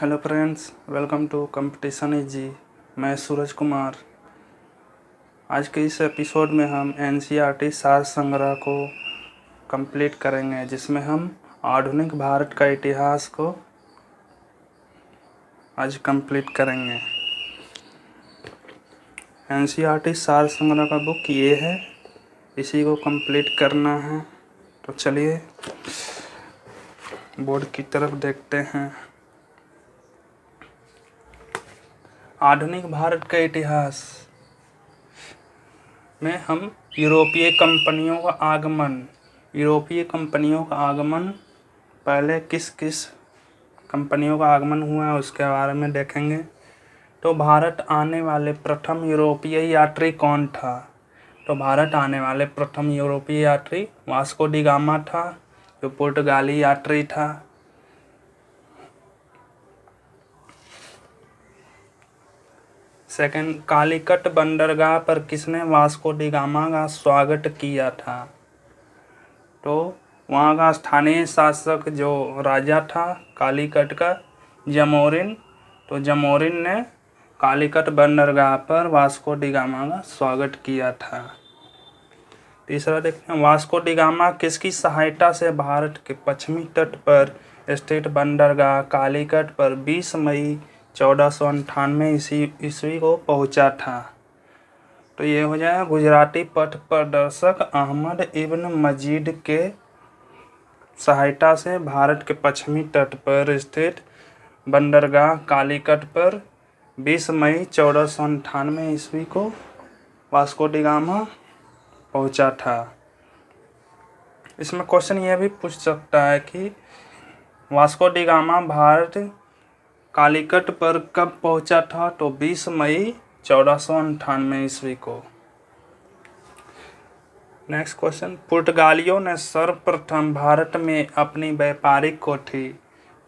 Hello friends, welcome to Competition Easy. मैं सूरज कुमार। आज के इस एपिसोड में हम एनसीईआरटी सार संग्रह को कंप्लीट करेंगे, जिसमें हम आधुनिक भारत का इतिहास को आज कंप्लीट करेंगे। एनसीईआरटी सार संग्रह का बुक ये है, इसी को कंप्लीट करना है। तो चलिए बोर्ड की तरफ देखते हैं। आधुनिक भारत का इतिहास में हम यूरोपीय कंपनियों का आगमन पहले किस किस कंपनियों का आगमन हुआ है उसके बारे में देखेंगे। तो भारत आने वाले प्रथम यूरोपीय यात्री कौन था? तो भारत आने वाले प्रथम यूरोपीय यात्री वास्को डी गामा था, जो पुर्तगाली यात्री था। सेकंड, कालीकट बंदरगाह पर किसने वास्को डी गामा का स्वागत किया था? तो वहाँ का स्थानीय शासक जो राजा था कालीकट का, जमोरिन। तो जमोरिन ने कालीकट बंदरगाह पर वास्को डी गामा का स्वागत किया था। तीसरा देखते हैं, वास्को डी गामा किसकी सहायता से भारत के पश्चिमी तट पर स्थित बंदरगाह कालीकट पर 20 मई 1498 ईस्वी को पहुंचा था? तो ये हो जाएगा गुजराती पथ प्रदर्शक अहमद इब्न मजीद के सहायता से भारत के पश्चिमी तट पर स्थित बंदरगाह कालीकट पर 20 मई 1498 ईस्वी को वास्को डी गामा पहुंचा था। इसमें क्वेश्चन ये भी पूछ सकता है कि Vasco D gamma Bharat Calicut पर कब पहुंचा था? तो 20 मई 1498 ईस्वी को। नेक्स्ट क्वेश्चन, पुर्तगालियों ने सर्वप्रथम भारत में अपनी व्यापारिक कोठी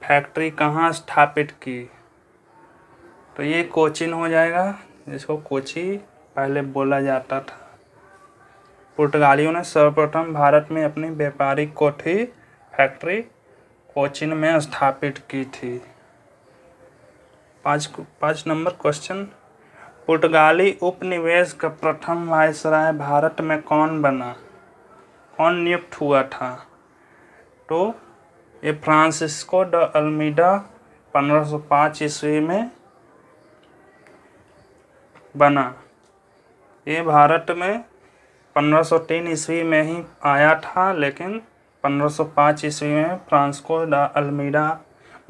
फैक्ट्री कहाँ स्थापित की? तो ये कोचीन हो जाएगा, जिसको कोची पहले बोला जाता था। पुर्तगालियों ने सर्वप्रथम भारत में अपनी व्यापारिक कोठी फैक्ट्री कोचीन में स्थापित की थी। 5 नंबर क्वेश्चन, पुर्तगाली उपनिवेश का प्रथम वायसराय भारत में कौन नियुक्त हुआ था? तो ये फ्रांसिस्को द अल्मीडा 1505 ईस्वी में बना। ये भारत में 1503 ईस्वी में ही आया था, लेकिन 1505 ईस्वी में फ्रांसिस्को द अल्मीडा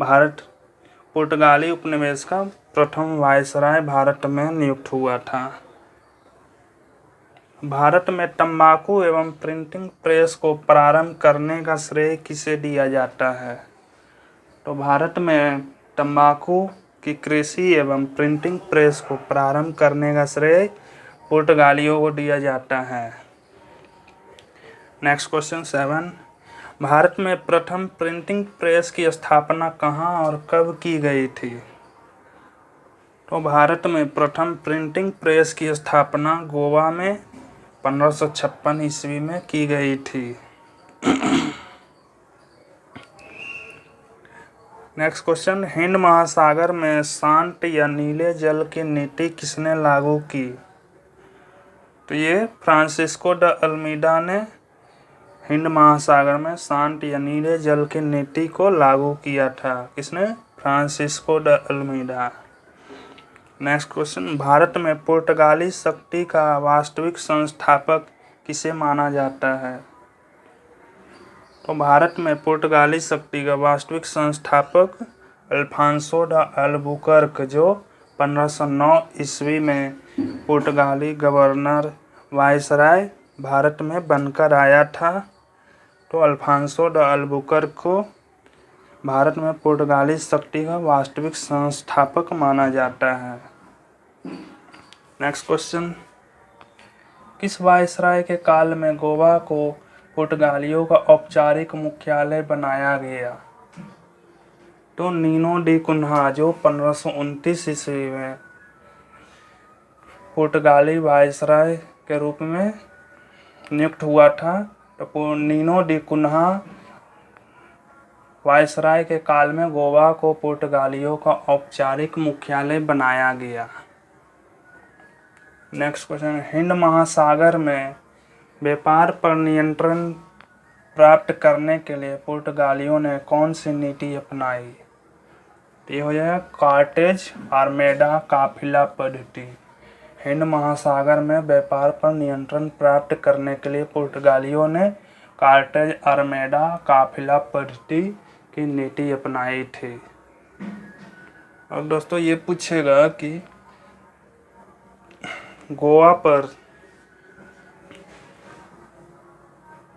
भारत पुर्तगाली उपनिवेश का प्रथम वायसराय भारत में नियुक्त हुआ था। भारत में तंबाकू एवं प्रिंटिंग प्रेस को प्रारंभ करने का श्रेय किसे दिया जाता है? तो भारत में तंबाकू की कृषि एवं प्रिंटिंग प्रेस को प्रारंभ करने का श्रेय पुर्तगालियों को दिया जाता है। नेक्स्ट क्वेश्चन 7, भारत में प्रथम प्रिंटिंग प्रेस की स्थापना कहाँ और कब की गई थी? तो भारत में प्रथम प्रिंटिंग प्रेस की स्थापना गोवा में 1556 ईस्वी में की गई थी। नेक्स्ट क्वेश्चन, हिंद महासागर में शांत या नीले जल की नीति किसने लागू की? तो ये फ्रांसिस्को द अल्मीडा ने हिंद महासागर में शांत या नीले जल की नीति को लागू किया था। किसने? Francisco de Almeida. Next question, Bharat में पुर्तगाली शक्ति का वास्तविक संस्थापक किसे माना जाता है? तो भारत में पुर्तगाली शक्ति का वास्तविक संस्थापक अल्फांसो द अल्बुकर्क, जो 1509 ईस्वी में पुर्तगाली गवर्नर वायसराय भारत में बनकर आया था। तो अल्फांसो द अल्बुकर्क को भारत में पुर्तगाली शक्ति का वास्तविक संस्थापक माना जाता है। नेक्स्ट क्वेश्चन, किस वायसराय के काल में गोवा को पुर्तगालियों का औपचारिक मुख्यालय बनाया गया? तो नीनो डी कुन्हा, जो 1529 ईस्वी में पुर्तगाली वायसराय के रूप में नियुक्त हुआ था। तो नीनो डी कुन्हा वायसराय के काल में गोवा को पुर्तगालियों का औपचारिक मुख्यालय बनाया गया। नेक्स्ट क्वेश्चन, हिंद महासागर में व्यापार पर नियंत्रण प्राप्त करने के लिए पुर्तगालियों ने कौन सी नीति अपनाई? ये हो जाएगा कार्टेज आर्मेडा काफिला पद्धति। हिंद महासागर में व्यापार पर नियंत्रण प्राप्त करने के लिए पुर्तगालियों ने कार्टेज आर्मेडा काफिला पद्धति की नीति अपनाई थी। और दोस्तों ये पूछेगा कि गोवा पर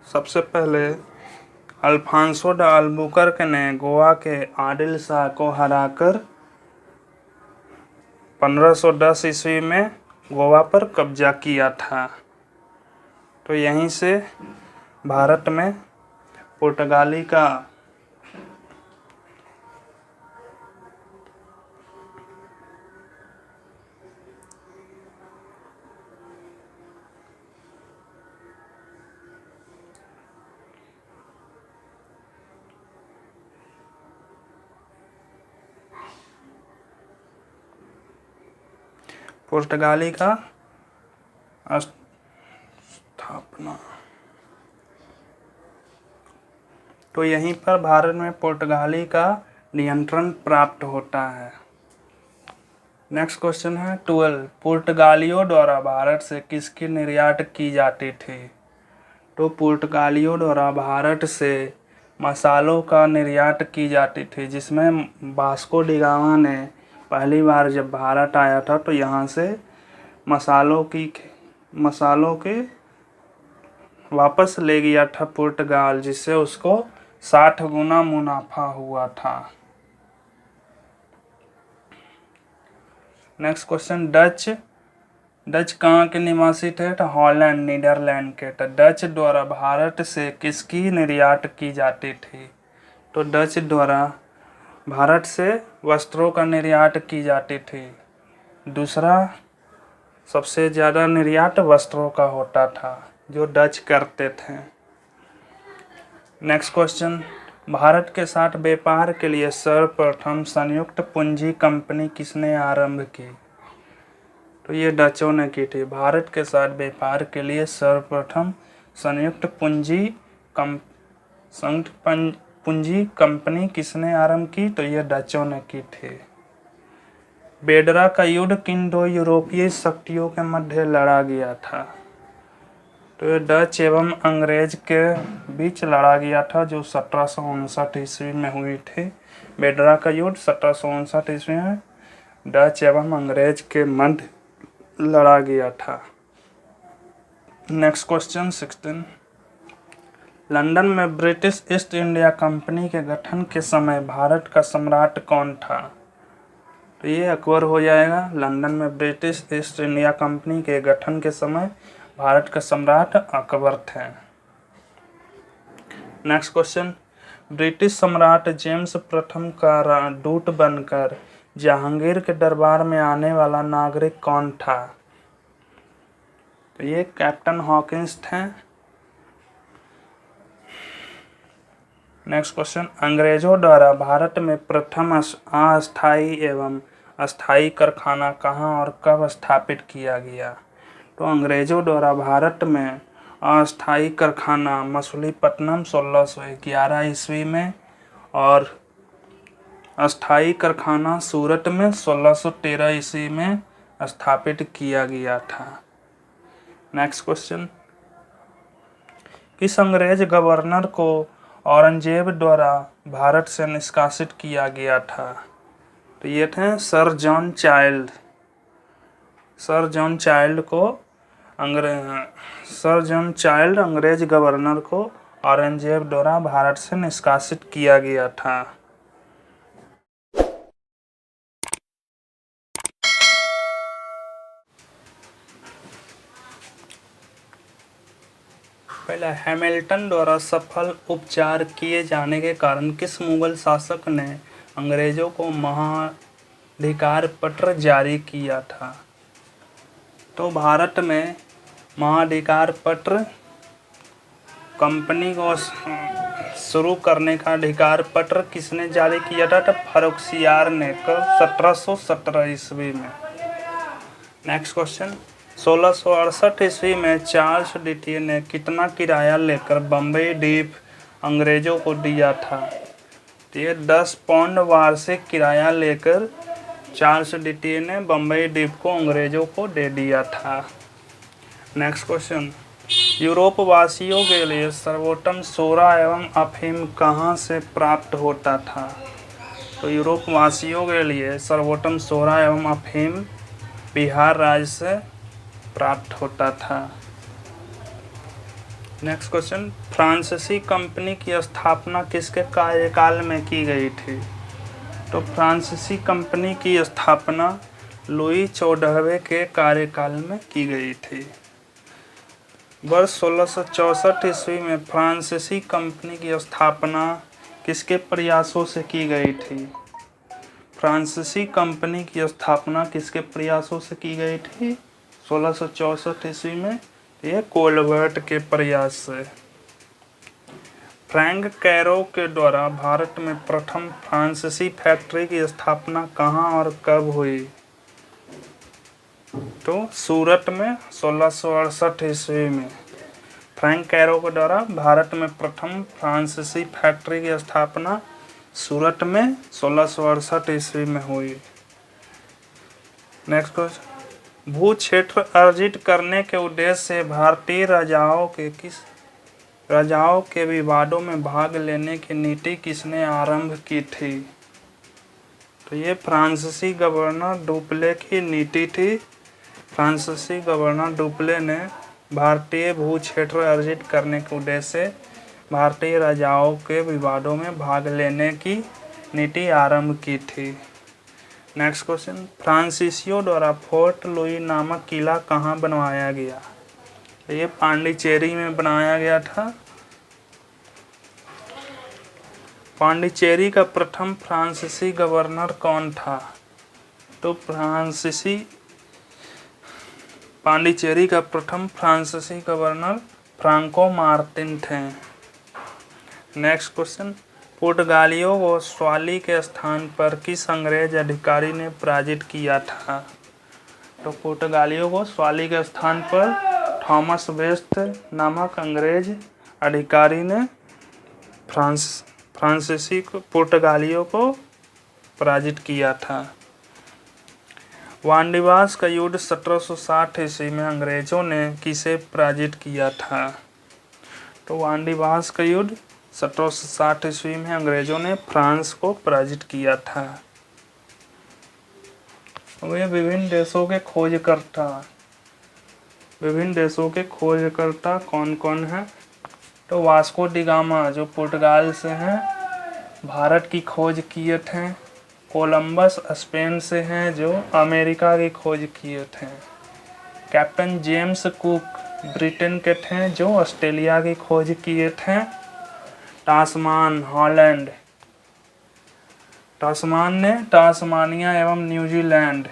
सबसे पहले अल्फांसो द अल्बुकर्क ने गोवा के आदिल शाह को हराकर 1510 ईस्वी में गोवा पर कब्जा किया था। तो यहीं से भारत में पुर्तगाली का स्थापना। तो यहीं पर भारत में पुर्तगाली का नियंत्रण प्राप्त होता है। नेक्स्ट क्वेश्चन है 12, पुर्तगालियों द्वारा भारत से किसकी निर्यात की जाती थी? तो पुर्तगालियों द्वारा भारत से मसालों का निर्यात की जाती थी, जिसमें वास्को डी गामा ने पहली बार जब भारत आया था तो यहाँ से मसालों के वापस ले गया था पुर्तगाल, जिससे उसको 60 गुना मुनाफा हुआ था। नेक्स्ट क्वेश्चन, डच कहाँ के निवासी थे? तो हॉलैंड नीदरलैंड के। तो डच द्वारा भारत से किसकी निर्यात की जाती थी? तो डच द्वारा भारत से वस्त्रों का निर्यात की जाती थी। दूसरा सबसे ज़्यादा निर्यात वस्त्रों का होता था जो डच करते थे। नेक्स्ट क्वेश्चन, भारत के साथ व्यापार के लिए सर्वप्रथम संयुक्त पूंजी कंपनी किसने आरंभ की? तो ये डचों ने की थी। भारत के साथ व्यापार के लिए सर्वप्रथम संयुक्त पूंजी कंपनी किसने आरंभ की? तो ये डचों ने की थी। बेडरा का युद्ध किन दो यूरोपीय शक्तियों के मध्य लड़ा गया था? तो ये डच एवं अंग्रेज के बीच लड़ा गया था, जो 1759 ईस्वी में हुई थी। बेडरा का युद्ध 1759 ईस्वी में डच एवं अंग्रेज के मध्य लड़ा गया था। नेक्स्ट क्वेश्चन 16, लंदन में ब्रिटिश ईस्ट इंडिया कंपनी के गठन के समय भारत का सम्राट कौन था? तो ये अकबर हो जाएगा। लंदन में ब्रिटिश ईस्ट इंडिया कंपनी के गठन के समय भारत का सम्राट अकबर थे। नेक्स्ट क्वेश्चन, ब्रिटिश सम्राट जेम्स प्रथम का दूत बनकर जहांगीर के दरबार में आने वाला नागरिक कौन था? तो ये कैप्टन हॉकिंस थे। नेक्स्ट क्वेश्चन, अंग्रेजों द्वारा भारत में प्रथम अस्थायी एवं अस्थायी कारखाना कहाँ और कब स्थापित किया गया? तो अंग्रेजों द्वारा भारत में अस्थायी कारखाना मछलीपट्टनम 1611 ईस्वी में और अस्थायी कारखाना सूरत में 1613 ईस्वी में स्थापित किया गया था। नेक्स्ट क्वेश्चन, किस अंग्रेज गवर्नर को औरंगजेब द्वारा भारत से निष्कासित किया गया था? तो ये थे sir John child. Sir John child अंग्रेज गवर्नर को औरंगजेब द्वारा भारत से निष्कासित किया गया था। पहला, हैमिल्टन द्वारा सफल उपचार किए जाने के कारण किस मुगल शासक ने अंग्रेजों को महाधिकार पत्र जारी किया था? तो भारत में महाधिकार पत्र कंपनी को शुरू करने का अधिकार पत्र किसने जारी किया था? तो फर्रुखसियार ने, कब? 1717 ईस्वी में। नेक्स्ट क्वेश्चन, 1668 ईस्वी में चार्ल्स द्वितीय ने कितना किराया लेकर बम्बई द्वीप अंग्रेजों को दिया था? तो ये 10 पाउंड वार्षिक किराया लेकर चार्ल्स द्वितीय ने बम्बई द्वीप को अंग्रेजों को दे दिया था। नेक्स्ट क्वेश्चन, यूरोप वासियों के लिए सर्वोत्तम सोरा एवं अफीम कहाँ से प्राप्त होता था? तो यूरोप वासियों के लिए सर्वोत्तम सोरा एवं अफीम बिहार राज्य से प्राप्त होता था। नेक्स्ट क्वेश्चन, फ्रांसीसी कंपनी की स्थापना किसके कार्यकाल में की गई थी? तो फ्रांसीसी कंपनी की स्थापना लुई 14वें के कार्यकाल में की गई थी। वर्ष 1664 ईस्वी में फ्रांसीसी कंपनी की स्थापना किसके प्रयासों से की गई थी? फ्रांसीसी कंपनी की स्थापना किसके प्रयासों से की गई थी 1664 ईस्वी में? ये कोलबर्ट के प्रयास से। फ्रैंक कैरो के द्वारा भारत में प्रथम फ्रांसीसी फैक्ट्री की स्थापना कहाँ और कब हुई? तो सूरत में 1668 ईस्वी में फ्रैंक कैरो के द्वारा भारत में प्रथम फ्रांसीसी फैक्ट्री की स्थापना सूरत में 1668 ईस्वी में हुई। नेक्स्ट क्वेश्चन, भू क्षेत्र अर्जित करने के उद्देश्य से भारतीय राजाओं के विवादों में भाग लेने की नीति किसने आरंभ की थी? तो ये फ्रांसीसी गवर्नर डुप्ले की नीति थी। फ्रांसीसी गवर्नर डुप्ले ने भारतीय भू क्षेत्र अर्जित करने के उद्देश्य से भारतीय राजाओं के विवादों में भाग लेने की नीति आरंभ की थी। नेक्स्ट क्वेश्चन, फ्रांसीसियों द्वारा फोर्ट लुई नामक किला कहाँ बनवाया गया? ये पांडिचेरी में बनाया गया था। पांडिचेरी का प्रथम फ्रांसीसी गवर्नर कौन था? तो पांडिचेरी का प्रथम फ्रांसीसी गवर्नर फ्रांको मार्टिन थे। नेक्स्ट क्वेश्चन, पुर्तगालियों को स्वाली के स्थान पर किस अंग्रेज अधिकारी ने पराजित किया था? तो पुर्तगालियों को स्वाली के स्थान पर थॉमस वेस्ट नामक अंग्रेज अधिकारी ने फ्रांसीसी पुर्तगालियों को पराजित किया था। वांडीवास का युद्ध 1760 ईस्वी में अंग्रेजों ने किसे पराजित किया था? तो वांडीवास का युद्ध 1760 ईस्वी में अंग्रेजों ने फ्रांस को पराजित किया था। वे विभिन्न देशों के खोजकर्ता कौन कौन है? तो वास्को डी गामा जो पुर्तगाल से हैं, भारत की खोज किए थे। कोलंबस स्पेन से हैं जो अमेरिका की खोज किए थे। कैप्टन जेम्स कुक ब्रिटेन के थे जो ऑस्ट्रेलिया की खोज किए थे। टास्मान हॉलैंड, टास्मान ने टास्मानिया एवं न्यूजीलैंड,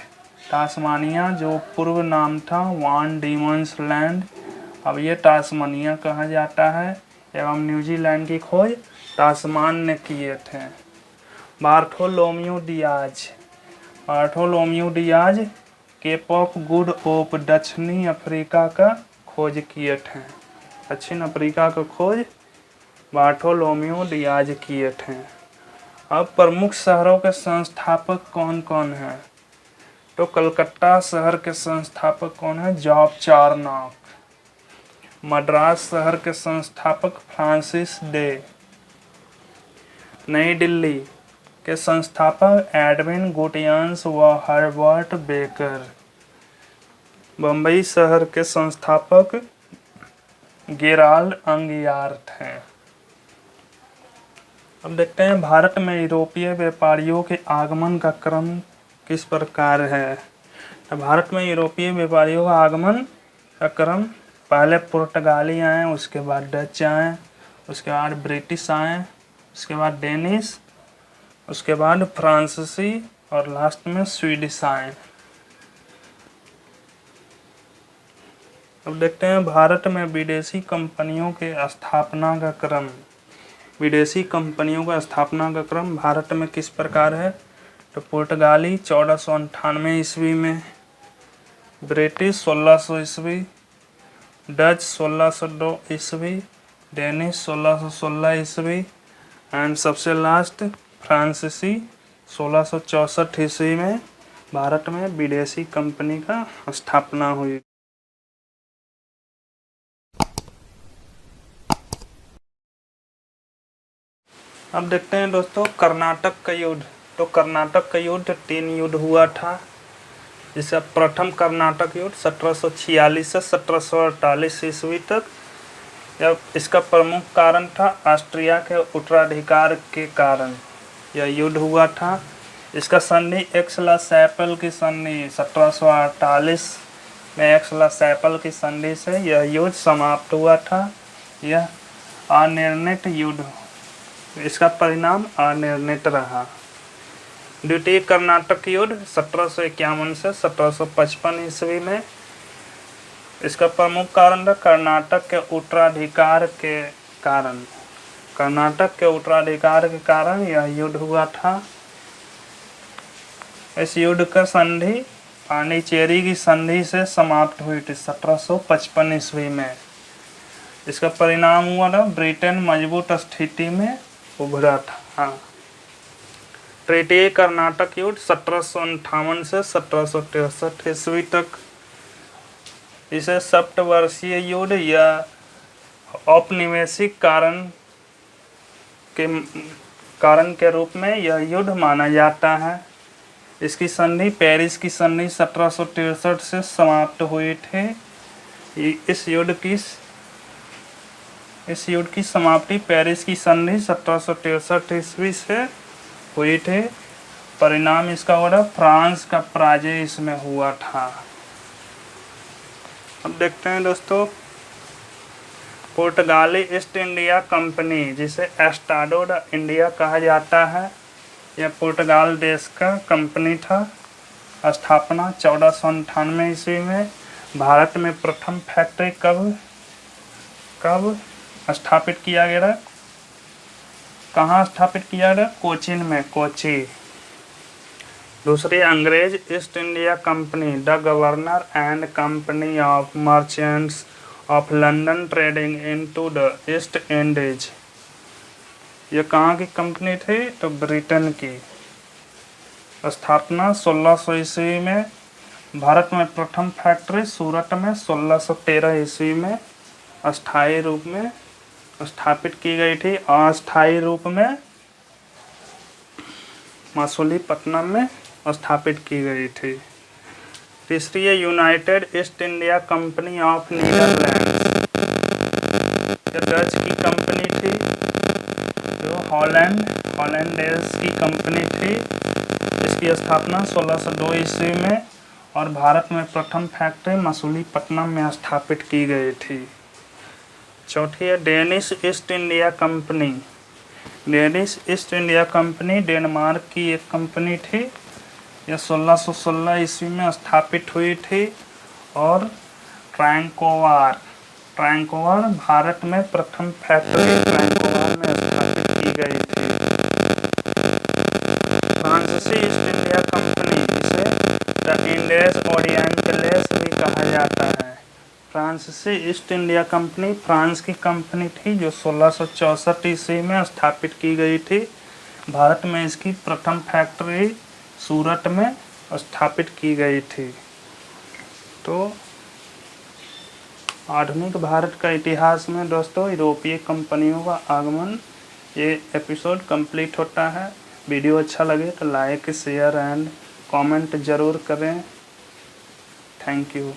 टास्मानिया जो पूर्व नाम था वान डीमंस लैंड, अब ये टास्मानिया कहा जाता है, एवं न्यूजीलैंड की खोज टास्मान ने किए थे। Bartholomew Dias Cape of Good Hope दक्षिणी अफ्रीका का खोज किए थे। दक्षिण अफ्रीका का खोज बार्थोलोम्यू डियाज किए थे। अब प्रमुख शहरों के संस्थापक कौन कौन हैं? तो कलकत्ता शहर के संस्थापक कौन है? Job Charnock. मद्रास शहर के संस्थापक फ्रांसिस डे। नई दिल्ली के संस्थापक एडविन गुटियंस व हर्बर्ट बेकर। बम्बई शहर के संस्थापक गेराल्ड अंगियार्ट हैं। अब देखते हैं भारत में यूरोपीय व्यापारियों के आगमन का क्रम किस प्रकार है। भारत में यूरोपीय व्यापारियों का आगमन का क्रम, पहले पुर्तगाली आए, उसके बाद डच आए, उसके बाद ब्रिटिश आए, उसके बाद डेनिश, उसके बाद फ्रांसीसी और लास्ट में स्वीडिश आए। अब देखते हैं भारत में विदेशी कंपनियों के स्थापना का क्रम। विदेशी कंपनियों का स्थापना का क्रम भारत में किस प्रकार है? तो पुर्तगाली 1498 ईस्वी में, ब्रिटिश 1600 ईस्वी, डच 1602 ईस्वी, डेनिश 1616 ईस्वी एंड सबसे लास्ट फ्रांसीसी 1664 ईस्वी में भारत में विदेशी कंपनी का स्थापना हुई। अब देखते हैं दोस्तों कर्नाटक का युद्ध। तो कर्नाटक का युद्ध 3 युद्ध हुआ था, जिसका प्रथम कर्नाटक युद्ध 1746 से 1748 ईस्वी तक। इसका प्रमुख कारण था ऑस्ट्रिया के उत्तराधिकार के कारण यह युद्ध हुआ था। इसका संधि एक्स-ला-सैपल की संधि 1748 में एक्स-ला-सैपल की संधि से यह युद्ध समाप्त हुआ था। यह अनिर्णित युद्ध, इसका परिणाम अनिर्णित रहा। द्वितीय कर्नाटक युद्ध 1751 से 1755 ईस्वी में। इसका प्रमुख कारण था कर्नाटक के उत्तराधिकार के कारण। कर्नाटक के उत्तराधिकार के कारण यह युद्ध हुआ था। इस युद्ध का संधि पांडिचेरी की संधि से समाप्त हुई थी 1755 ईस्वी में। इसका परिणाम हुआ था ब्रिटेन मजबूत स्थिति में उभरा था। तृतीय कर्नाटक युद्ध 1758 से 1763 ईस्वी तक। इसे सप्तवर्षीय युद्ध या औपनिवेशिक कारण के रूप में यह युद्ध माना जाता है। इसकी संधि पेरिस की संधि 1763 से समाप्त हुई थी। इस युद्ध की समाप्ति पेरिस की संधि 1763 ईस्वी से हुई थी। परिणाम इसका हुआ फ्रांस का पराजय इसमें हुआ था। अब देखते हैं दोस्तों पुर्तगाली ईस्ट इंडिया कंपनी, जिसे एस्टाडो द इंडिया कहा जाता है, यह पुर्तगाल देश का कंपनी था। स्थापना 1498 ईस्वी में। भारत में प्रथम फैक्ट्री कब स्थापित किया गया? कहाँ स्थापित किया गया? कोचीन में, कोची। दूसरी अंग्रेज east India company, the governor and company of merchants of London trading into the east Indies. यह कहाँ की कंपनी थी? तो ब्रिटेन की। स्थापना 1600 ईस्वी में। भारत में प्रथम फैक्ट्री सूरत में 1613 ईस्वी में अस्थायी रूप में स्थापित की गई थी। अस्थायी रूप में मसूलीपट्टनम में स्थापित की गई थी। तीसरी है United east India company of Netherlands. Dutch की कंपनी थी, जो हॉलैंड देश की कंपनी थी। इसकी स्थापना 1602 ईस्वी में और भारत में प्रथम फैक्ट्री मसूलीपट्टनम में स्थापित की गई थी। चौथी है Danish east India company. Danish east India company Denmark की एक कंपनी थी। यह 1616 ईस्वी में स्थापित हुई थी और ट्रैंकोवार भारत में प्रथम फैक्ट्री ट्रैंकोवार में स्थापित की गई थी। फ्रांसीसी ईस्ट इंडिया कंपनी, जिसे द इंडियस ओरिएंटलेस भी कहा जाता है। फ्रांसीसी ईस्ट इंडिया कंपनी फ्रांस की कंपनी थी, जो 1664 ईस्वी में स्थापित की गई थी। भारत में इसकी प्रथम फैक्ट्री सूरत में स्थापित की गई थी। तो आधुनिक भारत का इतिहास में दोस्तों यूरोपीय कंपनियों का आगमन, ये एपिसोड कंप्लीट होता है। वीडियो अच्छा लगे तो लाइक, शेयर एंड कमेंट ज़रूर करें। Thank you.